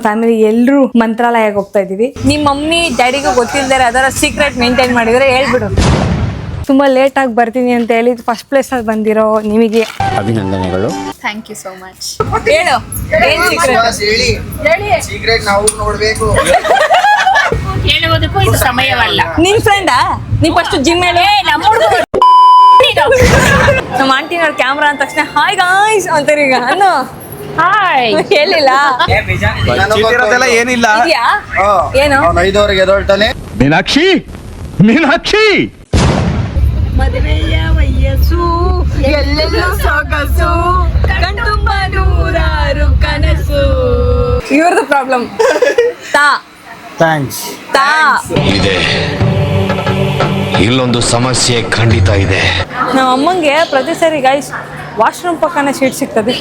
Family ಎಲ್ಲರೂ ಮಂತ್ರಾಲಯಕ್ಕೆ ಹೋಗ್ತಾ ಇದೀವಿ. ನಿಮ್ಮ ಮಮ್ಮಿ ಡ್ಯಾಡಿಗೂ ಗೊತ್ತಿಲ್ಲದೆ ಅದರ ಸೀಕ್ರೆಟ್ ಮೇಂಟೈನ್ ಮಾಡಿದ್ರೆ ಹೇಳ್ಬಿಡು. ತುಂಬಾ ಲೇಟ್ ಆಗಿ ಬರ್ತೀನಿ ಅಂತ ಹೇಳಿ ಫಸ್ಟ್ ಪ್ಲೇಸ್ ಅಲ್ಲಿ ಬಂದಿರೋ ನಿಮಗೆ ಅಭಿನಂದನೆಗಳು. Thank you so much. ಹೇಳು ಏನ್ ಸೀಕ್ರೆಟ್? ಹೇಳಿ ಸೀಕ್ರೆಟ್ ನಾವು ನೋಡ್ಬೇಕು. ಹೇಳುವುದಕ್ಕೂ ಇದು ಸಮಯವಲ್ಲ. ನಿನ್ ಫ್ರೆಂಡಾ? ನೀ ಫಸ್ಟ್ ಜಿಮ್ ಹೇಳಿ. ನಮ್ಮ ಆಂಟಿ ನೋಡಿ ಕ್ಯಾಮ್ರಾ ಅಂದ ತಕ್ಷಣ ಹಾಯ್ ಗಾಯ್ಸ್ ಅಂತಾರೆ. ಈಗ ಅನ್ನು ಹಾಯ್ ಹೇಳಿಲ್ಲ ಏನಿಲ್ಲ. ಇದೆಯಾ ಏನು? 5 ಎದೊಳ್ತಾನೆ. ಮೀನಾಕ್ಷಿ ಮೀನಾಕ್ಷಿ ಮದುವೆಯ ವಯಸ್ಸು ಎಲ್ಲೆಲ್ಲೂ ಸೊಗಸು ಕಣ್ತುಂಬ ನೂರಾರು ಕನಸು. ಇವ್ರದ್ದು ಪ್ರಾಬ್ಲಮ್. ಥ್ಯಾಂಕ್ಸ್. ಇದೆ, ಇಲ್ಲೊಂದು ಸಮಸ್ಯೆ ಖಂಡಿತ ಇದೆ. ನಮ್ಮ ಅಮ್ಮಂಗೆ ಪ್ರತಿ ಸರಿ ಗೈಸ್ ವಾಶ್ರೂಮ್ ಪಕ್ಕನೇ ಶೀಟ್ ಸಿಗ್ತದೆ.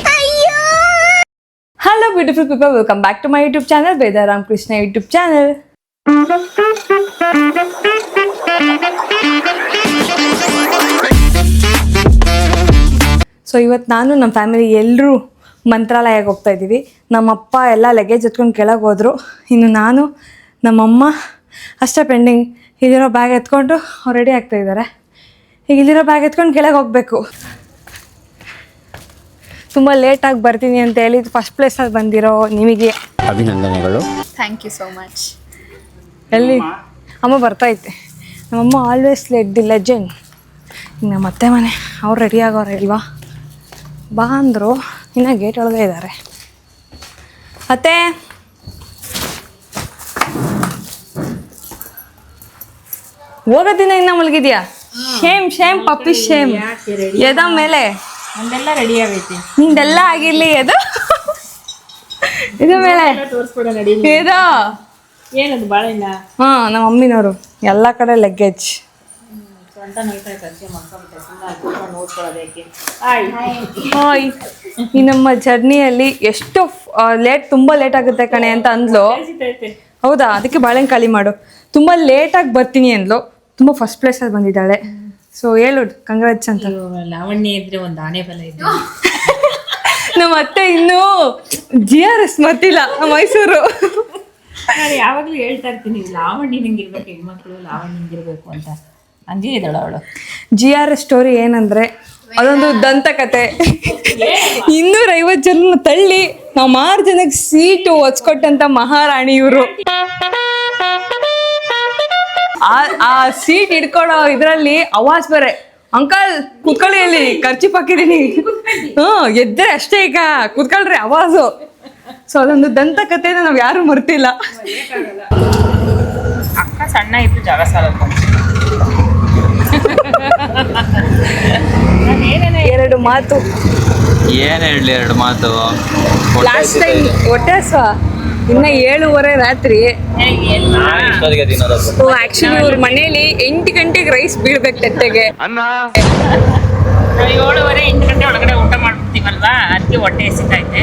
Hello beautiful people, welcome back to my YouTube channel Bedaram Krishna YouTube channel. So ಇವತ್ತು ನಾನು ನಮ್ಮ ಫ್ಯಾಮಿಲಿ ಎಲ್ಲರೂ ಮಂತ್ರಾಲಯಕ್ಕೆ ಹೋಗ್ತಾ ಇದ್ದೀವಿ. ನಮ್ಮಪ್ಪ ಎಲ್ಲ ಲಗೇಜ್ ಎತ್ಕೊಂಡು ಕೆಳಗೆ ಹೋದರು. ಇನ್ನು ನಾನು ನಮ್ಮಮ್ಮ ಅಷ್ಟೇ ಪೆಂಡಿಂಗ್. ಇಲ್ಲಿರೋ ಬ್ಯಾಗ್ ಎತ್ಕೊಂಡು ಅವ್ರು ರೆಡಿ ಆಗ್ತಾ ಇದ್ದಾರೆ. ಈಗ ಇಲ್ಲಿರೋ ಬ್ಯಾಗ್ ಎತ್ಕೊಂಡು ಕೆಳಗೆ ಹೋಗಬೇಕು. ತುಂಬ ಲೇಟಾಗಿ ಬರ್ತೀನಿ ಅಂತ ಹೇಳಿ ಫಸ್ಟ್ ಪ್ಲೇಸಲ್ಲಿ ಬಂದಿರೋ ನಿಮಗೆ ಅಭಿನಂದನೆಗಳು. Thank you so much. ಎಲ್ಲಿ ಅಮ್ಮ ಬರ್ತೈತೆ. ನಮ್ಮಮ್ಮ ಆಲ್ವೇಸ್ ಲೇಟ್ ದಿ ಲೆಜೆಂಡ್. ಈಗ ನಮ್ಮ ಅತ್ತೆ ಮನೆ ಅವ್ರು ರೆಡಿ ಆಗೋರು ಇಲ್ವಾ? ಬಾ ಅಂದರು, ಇನ್ನು ಗೇಟ್ ಒಳಗೆ ಇದ್ದಾರೆ. ಅತ್ತೆ ಹೋಗೋದಿನ ಇನ್ನ ಮಲಗಿದ್ಯಾ? ಶೇಮ್ ಪಪ್ಪಿ ಶೇಮ್. ಎದ ಮೇಲೆ ನಂದೆಲ್ಲ ರೆಡಿ ಆಗೈತಿ. ನಿಂದೆಲ್ಲ ಆಗಿರ್ಲಿ. ಎದು ಇದು ಮೇಲೆ ತೋರಿಸ್ಕೊಡ ನಡಿ. ಏದೋ ಏನದು ಬಾಳೆಲ್ಲ? ಹಾಂ ನಮ್ಮ ಮಮ್ಮಿನವರು ಎಲ್ಲ ಕಡೆ ಲಗ್ಗೇಜ್. ಹಾಯ್. ಈ ನಮ್ಮ ಜರ್ನಿಯಲ್ಲಿ ಎಷ್ಟು ತುಂಬ ಲೇಟ್ ಆಗುತ್ತೆ ಕಣೆ ಅಂತ ಅಂದ್ಲು. ಹೌದಾ? ಅದಕ್ಕೆ ಬಾಳೆಹಣ್ಣು ಖಾಲಿ ಮಾಡು. ತುಂಬ ಲೇಟಾಗಿ ಬರ್ತೀನಿ ಅಂದ್ಲು. ತುಂಬ ಫಸ್ಟ್ ಪ್ಲೇಸಲ್ಲಿ ಬಂದಿದ್ದಾಳೆ. ಸೊ ಹೇಳು ಕಂಗ್ರಾಟ್ಸ್ ಅಂತ. ಲಾವಣ್ಯ ಇದ್ರೆ ಒಂದು ಆನೆ ಬಲ ಇದ್ರೆ. ನಮ್ಮ ಅತ್ತೆ ಇನ್ನೂ GRS ಮತ್ತಿಲ್ಲ ಮೈಸೂರು. ನಾನು ಯಾವಾಗಲೂ ಹೇಳ್ತಾ ಇರ್ತೀನಿ ಲಾವಣ್ಯ ನಂಗಿರ್ಬೇಕು, ಹೆಣ್ಮಕ್ಳು ಲಾವಣ್ಯ ನಂಗಿರ್ಬೇಕು ಅಂತ. ಹಂಗೆ ಇದ್ದಾಳ ಅವಳು. GRS ಸ್ಟೋರಿ ಏನಂದ್ರೆ ಅದೊಂದು ದಂತಕತೆ. 250 ಜನ ತಳ್ಳಿ ನಾವು 6 ಜನಕ್ಕೆ ಸೀಟು ಒಚ್ಕೊಟ್ಟಂತ ಮಹಾರಾಣಿ ಇವರು. ಆ ಸೀಟ್ ಹಿಡ್ಕೊಳೋ ಇದ್ರಲ್ಲಿ ಅವಾಜ್ ಬೇರೆ, ಅಂಕಲ್ ಕುತ್ಕೊಳ್ಳಿ, ಅಲ್ಲಿ ಖರ್ಚು ಹಾಕಿದೀನಿ. ಎದ್ದರೆ ಅಷ್ಟೇ, ಈಗ ಕುತ್ಕೊಳ್ರಿ ಅವಾಜು. ಸೊ ಅದೊಂದು ದಂತಕತೆನ ನಾವು ಯಾರು ಮರ್ತಿಲ್ಲ. ಅಕ್ಕ ಸಣ್ಣ ಇದ್ದು ಜಾಗ ಸಾಲಲ್ಲ. ಎರಡು ಮಾತು ಏನ್ ಹೇಳಲಿ, 2 ಮಾತು. ಲಾಸ್ಟ್ ಟೈಮ್ ಹೊಟ್ಟೆ ಹಸ್ವ ಇನ್ನ 7:30 ರಾತ್ರಿ. ಆಕ್ಚುಲಿ ಇವ್ರ ಮನೇಲಿ 8 ಗಂಟೆಗೆ ರೈಸ್ ಬೀಳ್ಬೇಕು ತಟ್ಟೆಗೆ. ನಾವು 7:30 8 ಗಂಟೆ ಒಳಗಡೆ ಊಟ ಮಾಡ್ಬಿಡ್ತೀವಲ್ವಾ, ಅದಕ್ಕೆ ಹೊಟ್ಟೆ ಎಸಿತೈತೆ.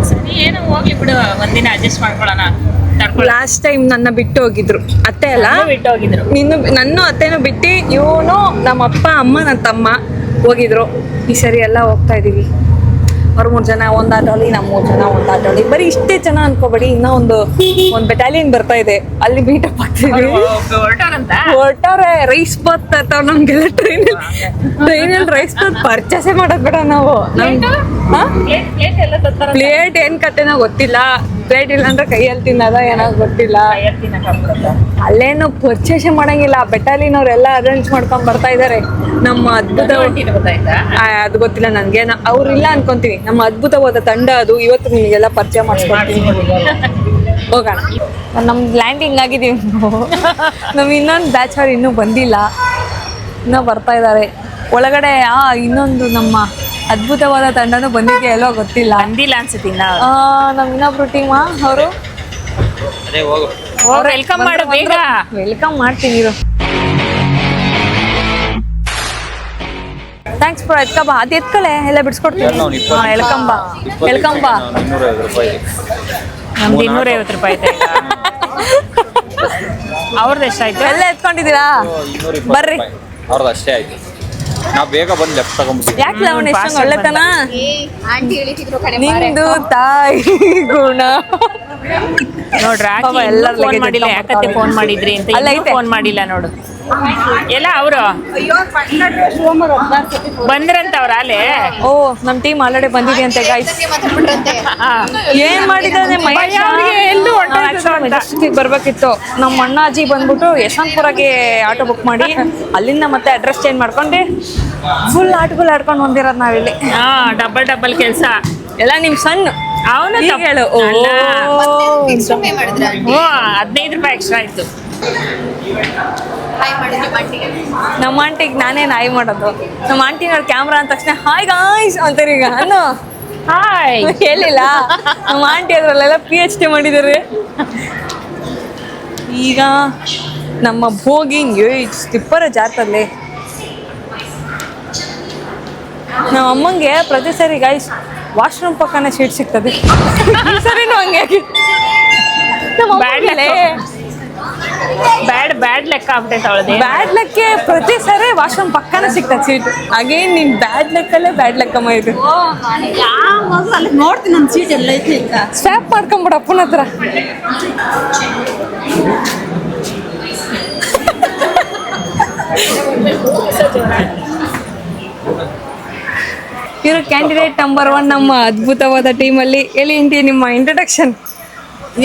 ಸರಿ ಏನೋ ಹೋಗ್ಲಿ ಬಿಡು, ಒಂದಿನ ಅಡ್ಜಸ್ಟ್ ಮಾಡ್ಕೊಳ್ಳೋಣ. ಲಾಸ್ಟ್ ಟೈಮ್ ನನ್ನ ಬಿಟ್ಟು ಹೋಗಿದ್ರು ಅತ್ತೆ ಅಲ್ಲ, ಬಿಟ್ಟು ಹೋಗಿದ್ರು. ನನ್ನ ಅತ್ತೆನೂ ಬಿಟ್ಟು ಇವನು ನಮ್ಮ ಅಪ್ಪ ಅಮ್ಮ ನನ್ನ ತಮ್ಮ ಹೋಗಿದ್ರು. ಈ ಸರಿ ಎಲ್ಲ ಹೋಗ್ತಾ ಇದೀವಿ. ಅವ್ರು 3 ಜನ ಒಂದು ಆಟೋಲಿ, ನಮ್ಮ 3 ಜನ ಒಂದು ಆಟೋಲಿ. ಬರೀ ಇಷ್ಟೇ ಜನ ಅನ್ಕೋಬೇಡಿ, ಇನ್ನೂ ಒಂದು ಬೆಟಾಲಿಯನ್ ಬರ್ತಾ ಇದೆ. ಅಲ್ಲಿ ಮೀಟಪ್ ಆಗ್ತಿದ್ವಿ. ಹೊರಟವ್ರೆ ರೈಸ್ ಬಾತ್ ತರ್ತಾವ್ ನಮ್ಗೆಲ್ಲ. ಟ್ರೈನಲ್ಲಿ ರೈಸ್ ಬಾತ್ ಪರ್ಚೇಸೇ ಮಾಡೋದ್ ಬೇಡ ನಾವು. ಪ್ಲೇಟ್ ಏನ್ ಕತೆನೋ ಗೊತ್ತಿಲ್ಲ. ಪ್ಲೇಟ್ ಇಲ್ಲ ಅಂದ್ರೆ ಕೈಯಲ್ಲಿ ತಿನ್ನೋದ ಏನೋ ಗೊತ್ತಿಲ್ಲ. ಅಲ್ಲೇನು ಪರ್ಚೇಸೇ ಮಾಡಂಗಿಲ್ಲ. ಬೆಟಾಲಿಯನ್ ಅವ್ರೆಲ್ಲ ಅರೇಂಜ್ ಮಾಡ್ಕೊಂಡ್ ಬರ್ತಾ ಇದಾರೆ. ನಮ್ಮ ಅದ್ಭುತ ಅದು ಗೊತ್ತಿಲ್ಲ ನನ್ಗೆ, ಅವ್ರು ಇಲ್ಲ ಅನ್ಕೊಂತೀನಿ. ನಮ್ಮ ಅದ್ಭುತವಾದ ತಂಡ ಅದು. ಇವತ್ತು ನಿಮಗೆಲ್ಲ ಪರಿಚಯ ಮಾಡಿಸ್ಕೊಡ್ತೀನಿ. ಹೋಗೋಣ. ನಮ್ದು ಲ್ಯಾಂಡಿಂಗ್ ಆಗಿದ್ದೀವಿ. ನಮ್ ಇನ್ನೊಂದು ಬ್ಯಾಚ್ ಅವ್ರು ಇನ್ನೂ ಬಂದಿಲ್ಲ, ಇನ್ನೂ ಬರ್ತಾ ಇದ್ದಾರೆ ಒಳಗಡೆ. ಇನ್ನೊಂದು ನಮ್ಮ ಅದ್ಭುತವಾದ ತಂಡನೂ ಬಂದಿದೆ, ಎಲ್ಲೋ ಗೊತ್ತಿಲ್ಲ. ಬಂದಿಲ್ಲ ಅನ್ಸುತ್ತೆ. ನಮ್ ಇನ್ನೊಬ್ರು ಟೀಮ್ ಅವರು ವೆಲ್ಕಮ್ ಮಾಡು ಬೇಗ. ವೆಲ್ಕಮ್ ಮಾಡ್ತೀನಿ ಇರು. ಥ್ಯಾಂಕ್ಸ್ ಫಾರ್ ಎತ್ಕಬಾ. ಅದು ಎತ್ಕಳೆ ಎಲ್ಲ ಬಿಡಿಸ್ಕೊಡ್ತೀನಿ. ಎಳ್ಕಂಬ ಎಳ್ಕಂಬ. ನಮ್ದು 250 ರೂಪಾಯಿ ಐತೆ. ಅವ್ರದ್ದು ಎಷ್ಟಾಯ್ತು? ಎಲ್ಲ ಎತ್ಕೊಂಡಿದ್ದೀರಾ? ಬರ್ರಿ. ಅವ್ರದ್ದು ಅಷ್ಟೇ ಆಯ್ತು. ನಾವು ಬೇಗ ಬಂದು ಲೆಫ್ಟ್ ತಗೊಂಡ್ಬಿಡ್ತೀವಿ. ಯಾಕೆ ಲವಣ ಇಷ್ಟೊಂದು ಒಳ್ಳೆತನ? ಆಂಟಿ ಹೇಳಿದ್ರು ನಿಂದು ತಾಯಿ ಗುಣ. ನೋಡ್ರ ಪಾಪ ಎಲ್ಲರ ಫೋನ್ luggage ಮಾಡಿಲ್ಲ, ಎತ್ಕೊಂಡ್ ಯಾಕತ್ತೆ ಫೋನ್ ಮಾಡಿದ್ರಿ ಅಂತ ಅಲ್ಲ ಐತೆ. ಫೋನ್ ಮಾಡಿಲ್ಲ ನೋಡು. ಎಲ್ಲ ಅವರು ಬಂದ್ರಂತ ಅವ್ರ ಅಲ್ಲೇ. ಓ ನಮ್ ಟೀಮ್ ಆಲ್ರೆಡಿ ಬಂದಿದೆ ಅಂತೆ ಗೈಸ್. ಏನ್ ಮಾಡಿದಾನೆ ಮಹೇಶ್ ಎಲ್ಲೂ ಹೊರ್ಟೋಯ್ತದ ಅಂತ. ಮೆಜೆಸ್ಟಿಕ್ ಬರ್ಬೇಕಿತ್ತು. ನಮ್ಮ ಅಣ್ಣಾಜಿ ಬಂದ್ಬಿಟ್ಟು ಯಶವಂತಪುರಗೆ ಆಟೋ ಬುಕ್ ಮಾಡಿ ಅಲ್ಲಿಂದ ಮತ್ತೆ ಅಡ್ರೆಸ್ ಚೇಂಜ್ ಮಾಡ್ಕೊಂಡು ಫುಲ್ ಆಟಗಳು ಆಡ್ಕೊಂಡು ಬಂದಿರೋದು ನಾವಿಲ್ಲಿ. ಹಾ, ಡಬಲ್ ಕೆಲ್ಸ ಎಲ್ಲ ನಿಮ್ ಸಣ್ಣ ಅವನು ಈಗ ಹೇಳು. ಓ 15 ರೂಪಾಯಿ ಎಕ್ಸ್ಟ್ರಾ ಆಯ್ತು. ನಮ್ಮ ಆಂಟಿಗೆ ನಾನೇ ನಾಯಿ ಮಾಡೋದು. ನಮ್ಮ ಆಂಟಿ ನೋಡಿ ಕ್ಯಾಮ್ರಾ ಅಂದ ತಕ್ಷಣ ಹಾಯ್ ಗಾಯ್ಸ್ ಅಂತಾರೆ. ಈಗ ನಾನು ಹಾಯ್ ಹೇಳಿಲ್ಲ, ನಮ್ಮ ಆಂಟಿ ಅದ್ರಲ್ಲೆಲ್ಲ PhD ಮಾಡಿದ್ದಾರೆ. ಈಗ ನಮ್ಮ ಭೋಗಿ ಸ್ಟಿಪ್ಪರ್ ಜಾರ್ತಲ್ಲಿ ನಮ್ಮ ಅಮ್ಮಂಗೆ ಪ್ರತಿ ಸರಿ ಗೈಸ್ ವಾಶ್ರೂಮ್ ಪಕ್ಕನೇ ಶೀಟ್ ಸಿಗ್ತದೆ. ಈ ಸರಿನೂ ಹಂಗೆ ನಮ್ಮ ಬ್ಯಾಡ್ ಲೆಕ್ಕ ಆಗ್ಬಿಟ್ಟೈತೆ ಅವಳದೆ. ಬ್ಯಾಡ್ ಲೆಕ್ಕ ಪ್ರತಿ ಸರಿ ವಾಶ್ರೂಮ್ ಪಕ್ಕನೇ ಸಿಗ್ತದೆ ಸೀಟ್. ಅಗೇನ್ ನಿನ್ ಬ್ಯಾಡ್ ಲೆಕ್ಕಲ್ಲೇ ಬ್ಯಾಡ್ ಲೆಕ್ಕಮ್ಮ ಇದು. ನೋಡ್ತೀನಿ ನನ್ನ ಸೀಟ್ ಎಲ್ಲ ಐತಿ ಈಗ. ಸ್ವ್ಯಾಪ್ ಮಾಡ್ಕೊಂಬಿಡ ಅಪ್ಪನ ಹತ್ರ. ಇರೋ ಕ್ಯಾಂಡಿಡೇಟ್ ನಂಬರ್ 1 ನಮ್ಮ ಅದ್ಭುತವಾದ ಟೀಮಲ್ಲಿ. ಎಲ್ಲಿ ಇಂಟಿ ನಿಮ್ಮ ಇಂಟ್ರಡಕ್ಷನ್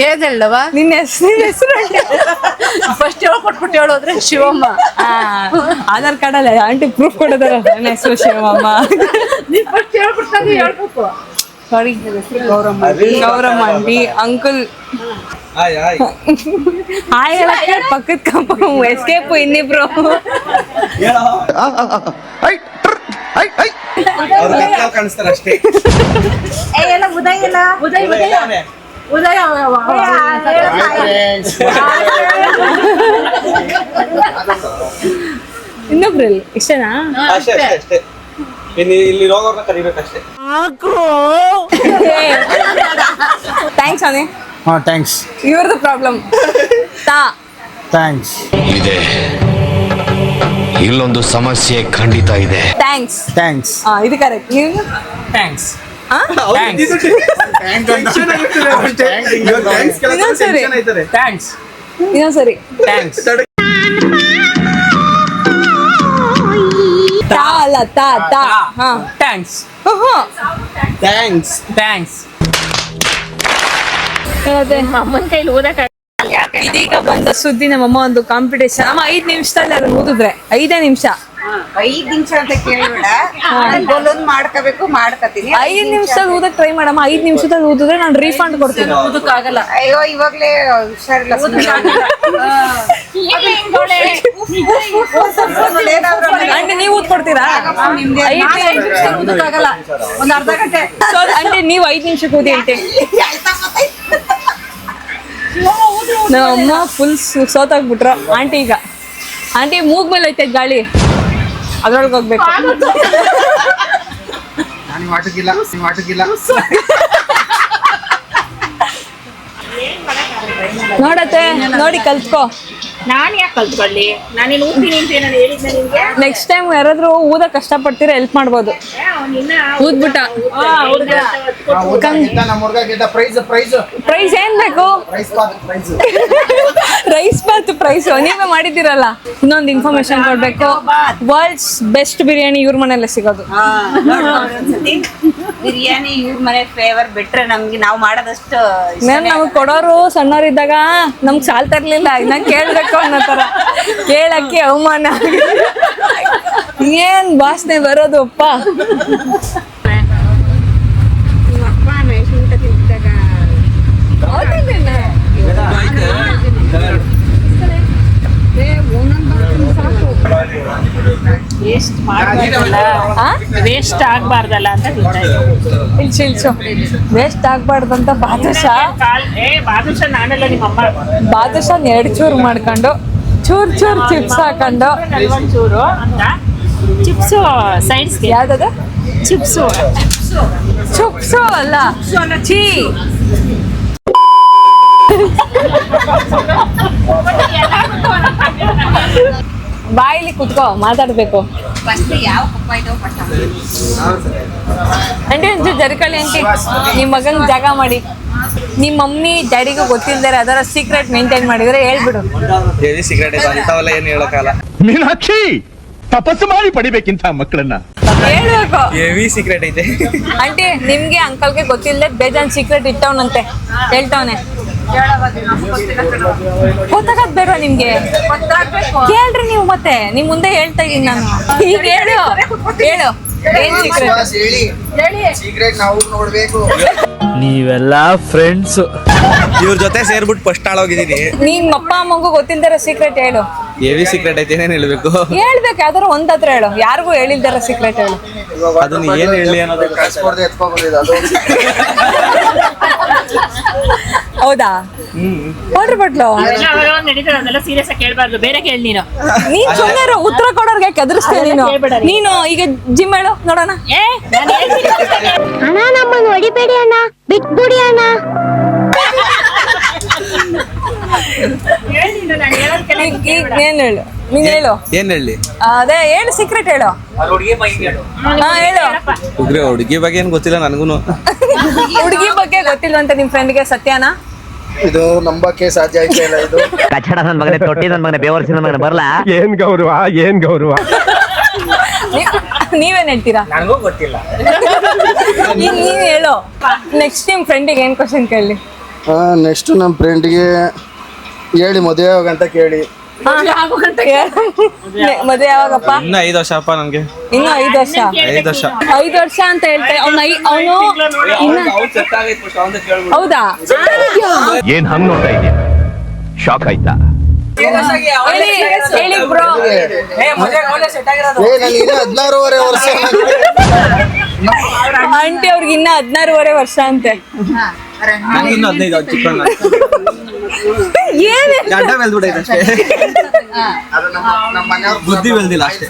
ಏದಲ್ಲವ ನಿನ್ನ ಹೆಸರು ಫಸ್ಟ್ ಹೇಳ್ಕೊಟ್ಬಿಟ್ಟು ಹೇಳೋದ್ರೆ ಶಿವಮ್ಮ. ಆಧಾರ್ ಕಾರ್ಡ್ ಅಲ್ಲ ಆಂಟಿ ಪ್ರೂಫ್ ಕೊಡೋದಾರ. ನನ್ನ ಹೆಸರು ಶಿವಮ್ಮ. ನೀನ್ ಫಸ್ಟ್ ಹೇಳ್ಕೊಟ್ಟಾಗ ಹೇಳ್ಬೇಕು. ಸಾರಿ ಗೌರಮ್ಮ ಆಂಟಿ ಅಂಕಲ್. ಹಾಯ್ ಹೇಳಕ್ಕೆ ಪಕ್ಕದ ಕಂಪ ಎಸ್ಕೇಪ್ ಇನ್ನಿಬ್ರು. ಕಾಣಿಸ್ತಾರೆ ಅಷ್ಟೇ. ಎಲ್ಲ ಉದಯ ಇಲ್ಲ ಉದಯ ಉದಯ ಉದಯ ಇನ್ನೊಬ್ರಲ್ಲಿ ಇಷ್ಟನಾ? ಅಷ್ಟೇ ಅಷ್ಟೇ ಅಷ್ಟೇ. ಇಲ್ಲಿ ರೋಗವ್ರನ್ನ ಕರಿಬೇಕಷ್ಟೇ. ಥ್ಯಾಂಕ್ಸ್ ಅನೇ. ಹಾಂ ಥ್ಯಾಂಕ್ಸ್ ಇವ್ರದ್ದು ಪ್ರಾಬ್ಲಮ್. ಥ್ಯಾಂಕ್ಸ್ ಇದೆ. ಇಲ್ಲೊಂದು ಸಮಸ್ಯೆ ಖಂಡಿತ ಇದೆ. ಥ್ಯಾಂಕ್ಸ್ ಥ್ಯಾಂಕ್ಸ್ ಇದು ಕರೆಕ್ಟ್. ನೀವು ಥ್ಯಾಂಕ್ಸ್ ಥ್ಯಾಂಕ್ಸ್ ಇನ್ನೊಂದ್ಸರಿ ಥ್ಯಾಂಕ್ಸ್ ತಾ ಅಲ್ಲ ತಾ ತಾ. ಹಾ ಥ್ಯಾಂಕ್ಸ್ ಥ್ಯಾಂಕ್ಸ್ ಥ್ಯಾಂಕ್ಸ್ ಹೇಳದೆ ಅಮ್ಮನ ಕೈಲಿ ಓದಕ್ಕೆ ಇದೀಗ ಬಂದ ಸುದ್ದಿ. ನಮ್ಮಮ್ಮ ಒಂದು ಕಾಂಪಿಟೇಷನ್. ಅಮ್ಮ 5 ನಿಮಿಷದಲ್ಲಿ ಅದನ್ನ ಓದಿದ್ರೆ 5 ನಿಮಿಷ 5 ನಿಮಿಷ ಅಂತ ಕೇಳಬೇಡ. ಬಲೂನ್ ಮಾಡ್ಕೋಬೇಕು, ಮಾಡ್ಕೋತೀನಿ. 5 ನಿಮಿಷದಲ್ಲಿ ಓದಕ್ ಟ್ರೈ ಮಾಡಮ್ಮ. 5 ನಿಮಿಷದಲ್ಲಿ ಓದಿದ್ರೆ ನಾನು ರೀಫಂಡ್ ಕೊಡ್ತೀನಿ. ಓದಕ್ಕಾಗಲ್ಲ. ಅಯ್ಯೋ ಇವಾಗ್ಲೇ ಹುಷಾರಿಲ್ಲ. ಆಂಟಿ ನೀವು ಓದ್ಕೊಡ್ತೀರಾ? ಓದಕ್ಕಾಗಲ್ಲ. ಒಂದ್ ಅರ್ಧ ಗಂಟೆ. ಆಂಟಿ ನೀವು 5 ನಿಮಿಷಕ್ಕೆ ಓದಿ ಆಂಟಿ. ನಮ್ಮಮ್ಮ ಫುಲ್ ಸೋತಾಗ್ಬಿಟ್ರು ಆಂಟಿ. ಈಗ ಆಂಟಿ ಮೂಗ್ ಮೇಲೆ ಐತೆ ಗಾಳಿ, ಅದ್ರೊಳಗೆ ಹೋಗ್ಬೇಕು. ನಾನು ಮಾಟಕ್ಕಿಲ್ಲ ನೋಡತ್ತೆ ನೋಡಿ ಕಲ್ತ್ಕೋ. ನಾನು ಯಾಕೆ ಕಲ್ತ್ಕೊಳ್ಳಿ? ನಾನೇನು ಓದ್ತೀನಿ ಅಂತ ಏನಾದ್ರು ಹೇಳಿದ್ನ ನಿಮ್ಗೆ? ನೆಕ್ಸ್ಟ್ ಟೈಮ್ ಯಾರಾದ್ರೂ ಊದ ಕಷ್ಟ ಪಡ್ತೀರಾ ಹೆಲ್ಪ್ ಮಾಡ್ಬೋದು. ಊದ್ಬಿಟ್ಟ ನಮ್ಮ ಹುಡುಗ ಗೆದ್ದ ಪ್ರೈಸ್ ಪ್ರೈಸ್ ಏನ್ ಬೇಕು? ರೈಸ್ ಬಾತ್ ಪ್ರೈಸ್ ನೀವೇ ಮಾಡಿದ್ದೀರಲ್ಲ. ಇನ್ನೊಂದು ಇನ್ಫಾರ್ಮೇಶನ್ ಕೊಡ್ಬೇಕು. ವರ್ಲ್ಡ್ಸ್ ಬೆಸ್ಟ್ ಬಿರಿಯಾನಿ ಇವ್ರ ಮನೆಯಲ್ಲೇ ಸಿಗೋದು. ಬಿರಿಯಾನಿ ಇವ್ರ ಮನೆ ಫ್ಲೇವರ್ ಬಿಟ್ರೆ ನಮ್ಗೆ ನಾವು ಮಾಡೋದಷ್ಟು ಮೇನ್ ನಮಗ್ ಕೊಡೋರು ಸಣ್ಣವರಿದ್ದಾಗ ನಮ್ಗ್ ಸಾಲ್ತಾ ಇರ್ಲಿಲ್ಲ. ಇನ್ನ ಕೇಳ್ಬೇಕು ಅನ್ನೋ ತರ ಕೇಳಕ್ಕೆ ಅವಮಾನ. ಏನ್ ವಾಸನೆ ಬರೋದು ಅಪ್ಪ. ವೇಸ್ಟ್ ಆಗ್ಬಾರ್ದಲ್ಲ ಅಂತ ತಿಂತಾ ಇದ್ದೀನಿ. ಇಲ್ಸು ವೇಸ್ಟ್ ಆಗ್ಬಾರ್ದಂತ ಬಾದುಷಾ ಬಾದುಷಾ ನಾನೆಲ್ಲ ನಿಮ್ಮಮ್ಮ ಬಾದುಷಾನ್ 2 ಚೂರು ಮಾಡ್ಕೊಂಡು ಚೂರ್ ಚಿಪ್ಸ್ ಹಾಕೊಂಡು. ಒಂಚೂರು ಅಂತ ಚಿಪ್ಸು ಸೈಡ್ಸ್ಗೆ. ಯಾವ್ದದ? ಚಿಪ್ಸು ಚುಪ್ಸು ಅಲ್ಲ ಚೀ. ಬಾಯಿಲಿ ಕುತ್ಕೋ, ಮಾತಾಡ್ಬೇಕು. ಯಾವ ಪಪ್ಪ ಇದು ಆಂಟಿ ಒಂಚೂರು ಜರ್ಕಳಿ ಆಂಟಿ, ನಿಮ್ ಮಗನ್ ಜಾಗ ಮಾಡಿ. ನಿಮ್ಮ ಮಮ್ಮಿ ಡ್ಯಾಡಿಗೂ ಗೊತ್ತಿಲ್ದಾರೆ ಅದರ ಸೀಕ್ರೆಟ್ ಮೇಂಟೈನ್ ಮಾಡಿದ್ರೆ ಹೇಳ್ಬಿಡು. ಹೇಳಿ ಸಿಗರೇಟ್ ಅಂಥವೆಲ್ಲ ಏನು ಹೇಳೋಕ್ಕಾಗಲ್ಲ. ಮೀನಾಕ್ಷಿ ತಪಸ್ಸು ಮಾಡಿ ಪಡಿಬೇಕಿಂತ ಮಕ್ಕಳನ್ನ. ಹೇಳ್ಬೇಕು. ಹೆವಿ ಸೀಕ್ರೆಟ್ ಐತೆ. ಆಂಟಿ ನಿಮ್ಗೆ ಅಂಕಲ್ಗೆ ಗೊತ್ತಿಲ್ಲದೆ ಬೇಜಾನ್ ಸೀಕ್ರೆಟ್ ಇಟ್ಟವನಂತೆ ಹೇಳ್ತವನೆ. ಗೊತ್ತಾಗದ್ ಬೇಡ ನಿಮ್ಗೆ, ಕೇಳ್ರಿ ನೀವು. ಮತ್ತೆ ನಿಮ್ ಮುಂದೆ ಹೇಳ್ತಾ ಇದೀನಿ ನಾನು. ಈಗ ಹೇಳು ಹೇಳು ಏನ್ ಸೀಕ್ರೆಟ್? ಹೇಳಿ ಸೀಕ್ರೆಟ್ ನಾವು ನೋಡ್ಬೇಕು. ನೀವೆಲ್ಲ ಫ್ರೆಂಡ್ಸ್. ಇವ್ರ ಜೊತೆ ಸೇರ್ಬಿಟ್ಟು ಫಸ್ಟ್ ಹಾಳೋಗಿದ್ದೀನಿ. ನಿಮ್ ಅಪ್ಪ ಅಮ್ಮಂಗೂ ಗೊತ್ತಿಲ್ದಾರ ಸೀಕ್ರೆಟ್ ಹೇಳು. ಹೆವಿ ಸೀಕ್ರೆಟ್ ಐತೆ, ಏನೇನು ಹೇಳ್ಬೇಕು? ಹೇಳ್ಬೇಕು, ಯಾವ್ದಾರ ಒಂದ್ ಹತ್ರ ಹೇಳು. ಯಾರಿಗೂ ಹೇಳಿಲ್ದಾರ ಸೀಕ್ರೆಟ್ ಹೇಳು. ಅದನ್ನ ಏನ್ ಹೇಳಿ ಅನ್ನೋದು ಹೌದಾ? ನೋಡ್ರಿ ಬಟ್ಲು ಅವೆಲ್ಲ ಅವಾಗ ನಡೀತದೆ, ಅದೆಲ್ಲ ಸೀರಿಯಸ್ ಆಗಿ ಕೇಳ್ಬಾರ್ದು, ಬೇರೆ ಕೇಳಿ ನೀನು. ನೀನ್ ಸುಮ್ಮನೆ ಉತ್ತರ ಕೊಡೋರ್ಗೆ ಕದರ್ಸ್ತೇ ನೀನು. ಕೇಳ್ಬೇಡ ನೀನು. ನೀನು ಈಗ ಜಿಮ್ ಹೇಳು ನೋಡೋಣ. ನಾನು ಹೇಳ್ತೀನಿ ಅಣ್ಣ ನಮ್ಮನ್ನು ಹೊಡಿಬೇಡಿ ಅಣ್ಣ, ಬಿಟ್ಬಿಡಿ ಅಣ್ಣ. ನೀನು, ನಾನು ಹೇಳೋದ್ ಕೇಳು. ಈಗ ನೀನ್ ಹೇಳು, ನೀನ್ ಹೇಳು. ಏನ್ ಹೇಳಿ? ಅದೇ ಹೇಳು ಸೀಕ್ರೆಟ್ ಹೇಳು. ಹಾ ಹೇಳು. ಹುಡುಗಿ ಬಗ್ಗೆ ಏನ್ ಗೊತ್ತಿಲ್ಲ ನನಗೂನು. ಹುಡುಗಿ ಬಗ್ಗೆ ಗೊತ್ತಿಲ್ವಂತ ನಿಮ್ ಫ್ರೆಂಡ್ಗೆ ಸತ್ಯನಾ? ಇದು ನಂಬಕ್ಕೆ ಸಾಧ್ಯ ಐತೆ ಇಲ್ಲ. ಇದು ಕಚಡ ನನ್ ಮಗನೇ, ತೊಟ್ಟಿ ನನ್ ಮಗನೇ, ಬೇವರ್ಸಿ ನನ್ ಮಗನೇ ಬರ್ಲಾ? ಏನ್ ಗೌರವ, ಏನ್ ಗೌರವ. ನೀವೇನ್ ಹೇಳ್ತೀರಾ? ನನಗೂ ಗೊತ್ತಿಲ್ಲ. ನೀನ್ ಹೇಳು. ನೆಕ್ಸ್ಟ್ ನಿಮ್ ಫ್ರೆಂಡಿಗೆ ಏನ್ ಕ್ವಶನ್ ಕೇಳಿ? ನೆಕ್ಸ್ಟ್ ನಮ್ಮ ಫ್ರೆಂಡ್ಗೆ ಹೇಳಿ ಮದುವೆ ಯಾವಾಗಂತ ಕೇಳಿ. ಮದುವೆ ಯಾವಾಗಪ್ಪ? ಇನ್ನ 5 ವರ್ಷ ಅಪ್ಪ ನನ್ಗೆ. ಇನ್ನು 5 ವರ್ಷ. 5 ವರ್ಷ 5 ವರ್ಷ ಅಂತ ಹೇಳ್ತಾ ಅವನು ಹೌದಾ? ಏನ್ ಹಂಗ್ ನೋಡ್ತಾ ಇದೀಯ? ಶಾಕ್ ಆಯ್ತಾ? ಹೇಳಿ ಬ್ರೋ. ನಾನು ಇನ್ನ 16.5 ವರ್ಷ. ಆಂಟಿ ಅವ್ರಿಗೆ ಇನ್ನ 16.5 ವರ್ಷ ಅಂತೆ. ನಂಗೆ ಇನ್ನು 15 ಚಿಕ್ಕ ಏನ್ ಗಡ್ಡ ಬೆಳ್ದ್ಬಿಟ್ಟೈತೆ ಅಷ್ಟೇ. ಬುದ್ಧಿ ಬೆಳ್ದಿಲ್ಲ ಅಷ್ಟೇ.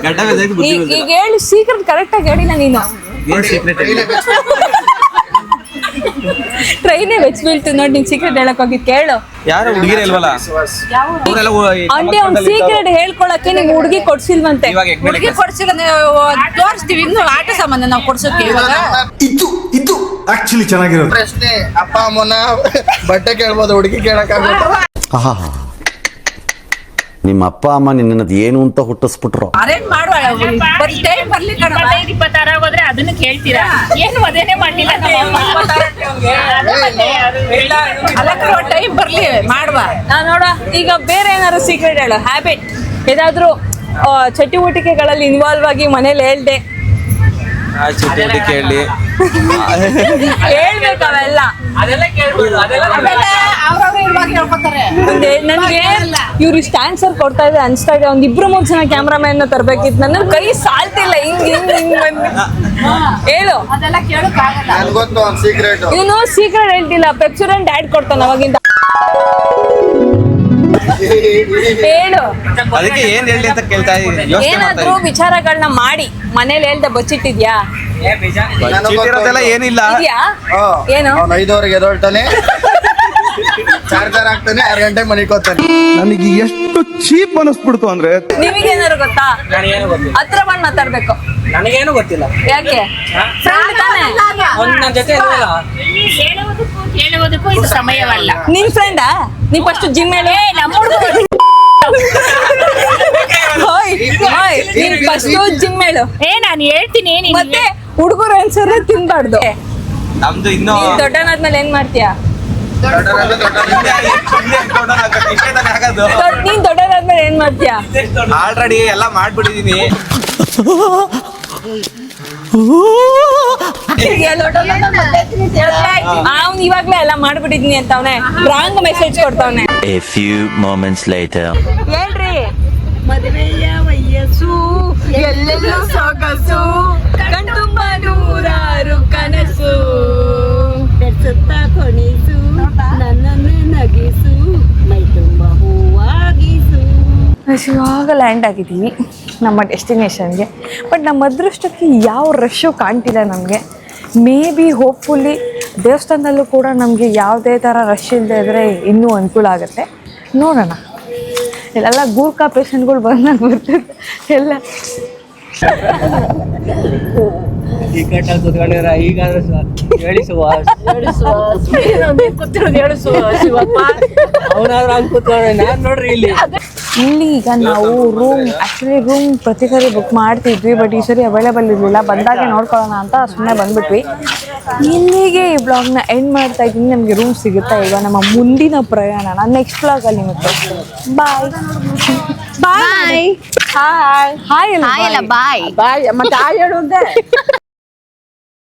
ಗಡ್ಡ ಬೆಳ್ದೈತೆ, ಬುದ್ಧಿ ಬೆಳ್ದಿಲ್ಲ. ಈಗ ಹೇಳಿ ಸೀಕ್ರೆಟ್ ಕರೆಕ್ಟ್ ಆಗಿ ಹೇಳಿಲ್ಲ ನೀನು. ಏನ್ ಸೀಕ್ರೆಟ್? ಟ್ರೈನೇ ಬೆಚ್ಚ ಬೀಳ್ತು ನೋಡಿ. ನೀನ್ ಸೀಕ್ರೆಟ್ ಹೇಳಕ್ ಹೋಗಿದ್ ಕೇಳು. ಯಾರು ಹುಡುಗಿರ ಇಲ್ವಲ್ಲ ಅವರೆಲ್ಲ ಆಂಟಿ ಅವ್ನ್ ಸೀಕ್ರೆಟ್ ಹೇಳ್ಕೊಳಕ್ಕೆ ನಿಮ್ ಹುಡುಗಿ ಕೊಡ್ಸಿಲ್ವಂತೆ. ಇವಾಗ ಹುಡುಗಿ ಕೊಡ್ಸಿಲ್ಲ, ತೋರಿಸ್ತೀವಿ. ಇನ್ನು ಆಟ ಸಾಮಾನು ನಾವು ಕೊಡ್ಸೋಕೆ ಇವಾಗ. ಇದು ಆಕ್ಚುಲಿ ಚೆನ್ನಾಗಿರೋದು. ಪ್ರಶ್ನೆ ಅಪ್ಪ ಅಮ್ಮನ ಬಟ್ಟೆ ಕೇಳ್ಬೋದು, ಹುಡುಗಿ ಕೇಳಕ್ಕಾಗುತ್ತೆ? ನಿಮ್ಮ ಅಪ್ಪ ಅಮ್ಮ ನಿನ್ನದು ಏನು ಅಂತ ಹುಟ್ಟಿಸ್ಬಿಟ್ರು. ಅರೇಂಜ್ ಮಾಡುವ ಟೈಮ್ ಬರ್ಲಿ ಕಣ. 25-26 ಆಗೋದ್ರೆ ಅದನ್ನು ಕೇಳ್ತೀರಾ? ಏನು ಮದುವೆನೇ ಮಾಡ್ಲಿಲ್ಲ ಅಲ್ಲ, ಟೈಮ್ ಬರ್ಲಿ ಮಾಡುವ. ನೋಡ ಈಗ ಬೇರೆ ಏನಾದ್ರು ಸೀಕ್ರೆಟ್ ಹೇಳು. ಹ್ಯಾಬಿಟ್ ಏನಾದ್ರು ಚಟುವಟಿಕೆಗಳಲ್ಲಿ ಇನ್ವಾಲ್ವ್ ಆಗಿ ಮನೇಲಿ ಹೇಳ್ದೆ ಚಟುವಟಿಕೆ ಹೇಳಿ ಹೇಳ್ಬೇಕು ಅವೆಲ್ಲ. ಅವ್ರವ್ರು ಇವಾಗ ಹೇಳ್ಕೊತಾರೆ. ನನ್ಗೆ ಇವ್ರು ಇಷ್ಟ ಆನ್ಸರ್ ಕೊಡ್ತಾ ಇದ್ರೆ ಅನ್ಸ್ತಾ ಇದೆ ಒಂದ್ 2-3 ಜನ ಕ್ಯಾಮ್ರಾಮನ್ ತರ್ಬೇಕಿತ್ತು. ನನ್ನ ಕೈ ಸಾಲ್ತಿಲ್ಲ. ಹಿಂಗ್ ಹಿಂಗ್ ಹಿಂಗ್ ಬಂದು ಹೇಳು. ಅದೆಲ್ಲ ಕೇಳಕ್ಕಾಗಲ್ಲ. ನನ್ಗೆ ಗೊತ್ತು ಒಂದು ಸೀಕ್ರೆಟ್. ಇವನು ಸೀಕ್ರೆಟ್ ಹೇಳ್ತಿಲ್ಲ, ಪೆಪ್ಸುಡೆಂಟ್ ಆಡ್ ಕೊಡ್ತಾನ ಅವಾಗಿಂದ. ಹೇಳು. ಅದಕ್ಕೆ ಏನ್ ಹೇಳಿ ಅಂತ ಕೇಳ್ತಾ ಇದ್ದೀನಿ. ಏನಾದ್ರೂ ವಿಚಾರಗಳನ್ನ ಮಾಡಿ ಮನೇಲಿ ಹೇಳ್ದೆ ಬಚ್ಚಿಟ್ಟಿದ್ಯಾ? ಇರೋದೆಲ್ಲ ಏನಿಲ್ಲ. ಇದ್ಯಾ? ಏನು? 5:30 ಎದೊಳ್ತಾನೆ, ಚಾರ್ಜರ್ ಹಾಕ್ತಾನೆ, 6 ಗಂಟೆ ಮನಿಕೋತಾನೆ. ನನಗೆ ಎಷ್ಟು ಚೀಪ್ ಅನಿಸ್ಬಿಡ್ತು ಅಂದ್ರೆ. ನಿಮಗೇನಾದ್ರು ಗೊತ್ತಾ? ನನಗೇನು ಗೊತ್ತಿಲ್ಲ. ಹತ್ರ ಬಂದ್ ಮಾತಾಡ್ಬೇಕು. ನನಗೇನು ಗೊತ್ತಿಲ್ಲ. ಯಾಕೆ? ಫ್ರೆಂಡ್ ತಾನೆ. ನನ್ನ ಜೊತೆ ಇಲ್ವಲ್ಲ. ಹೇಳುವುದಕ್ಕೂ ಇದು ಸಮಯವಲ್ಲ. ನಿನ್ ಫ್ರೆಂಡಾ? ನೀ ಫಸ್ಟ್ ಜಿಮ್ ಹೇಳಿ. ನಮ್ಮ ಹುಡುಗ ನೀನ್ ಫಸ್ಟ್ ಜಿಮ್ ಹೇಳು. ನಾನು ಹೇಳ್ತೀನಿ. ಮತ್ತೆ ಹುಡುಗರು ಅನ್ಸರ್ರೆ ತಿನ್ಬಾರ್ದು. ನಮ್ದು ಇನ್ನೂ ದೊಡ್ಡನಾದ್ಮೇಲೆ ಏನ್ ಮಾಡ್ತೀಯಾ? ನೀನ್ ದೊಡ್ಡನಾದ್ಮೇಲೆ ಏನ್ ಮಾಡ್ತೀಯಾ? ಆಲ್ರೆಡಿ ಎಲ್ಲ ಮಾಡ್ಬಿಟ್ಟಿದೀನಿ. ಅವ್ನು ಇವಾಗ್ಲೇ ಎಲ್ಲ ಮಾಡ್ಬಿಟ್ಟಿದ್ನಿ ಅಂತ ಅವನೇ ರಾಂಗ್ ಮೆಸೇಜ್ ಕೊಡ್ತಾವನೆ. A few moments later. ಹೇಳ್ರಿ. ಮದುವೆಯ ವಯಸ್ಸು ಎಲ್ಲೆಲ್ಲೂ ಸೊಗಸು, ಕಣ್ತುಂಬ ನೂರಾರು ಕನಸು, ಬೆರ್ಸುತ್ತ ಕೊಣಿಸು, ನನ್ನನ್ನು ನಗಿಸು, ಮೈ ತುಂಬ ಹೂವಾಗಿಸು. ಇವಾಗ ಲ್ಯಾಂಡ್ ಆಗಿದ್ದೀವಿ ನಮ್ಮ ಡೆಸ್ಟಿನೇಷನ್ಗೆ. ಬಟ್ ನಮ್ಮ ಅದೃಷ್ಟಕ್ಕೆ ಯಾವ ರಶ್ಶು ಕಾಣ್ತಿಲ್ಲ ನಮಗೆ. ಮೇ ಬಿ ಹೋಪ್ಫುಲ್ಲಿ ದೇವಸ್ಥಾನದಲ್ಲೂ ಕೂಡ ನಮಗೆ ಯಾವುದೇ ಥರ ರಶ್ ಇಲ್ಲದೆ ಇದ್ದರೆ ಇನ್ನೂ ಅನುಕೂಲ ಆಗುತ್ತೆ. ನೋಡೋಣ. ಇಲ್ಲೆಲ್ಲ ಗೂರ್ಖಾ ಪೇಷಂಟ್ಗಳು ಬಂದಾಗ ಬರ್ತಿರ್ತಾರೆ ಎಲ್ಲ. ಈ ಕಟ್ಟಲ್ಲಿ ಕೂತ್ಕೊಂಡಿರ ಈಗಾದ್ರೂ ಹೇಳಿ ಸುಹಾಸ್ ಅವನಾದ್ರೂ ಹಂಗ್ ಕೂತ್ಕೊಂಡ್ರೆ ನಾನ್ ನೋಡ್ರಿ ಇಲ್ಲಿ ಈಗ ನಾವು ರೂಮ್ ಪ್ರತಿ ಸರಿ ಬುಕ್ ಮಾಡ್ತಿದ್ವಿ, ಬಟ್ ಈ ಸರಿ ಅವೈಲೇಬಲ್ ಇರಲಿಲ್ಲ. ಬಂದಾಗ ನೋಡ್ಕೊಳ್ಳೋಣ ಅಂತ ಸುಮ್ಮನೆ ಬಂದ್ಬಿಟ್ವಿ. ಇಲ್ಲಿಗೆ ಈ ಬ್ಲಾಗ್ನ ಎಂಡ್ ಮಾಡ್ತಾ ಇದ್ದೀನಿ. ನಮಗೆ ರೂಮ್ ಸಿಗುತ್ತಾ ಈಗ ನಮ್ಮ ಮುಂದಿನ ಪ್ರಯಾಣ ನಾನು ನೆಕ್ಸ್ಟ್ ಬ್ಲಾಗಲ್ಲಿ ಮತ್ತೆ ಬಾಯ್ ಬಾಯ್ ಹಾಯ್ ಹಾಯ್ ಬಾಯ್ ಮತ್ತೆ ಆ ಹೇಳು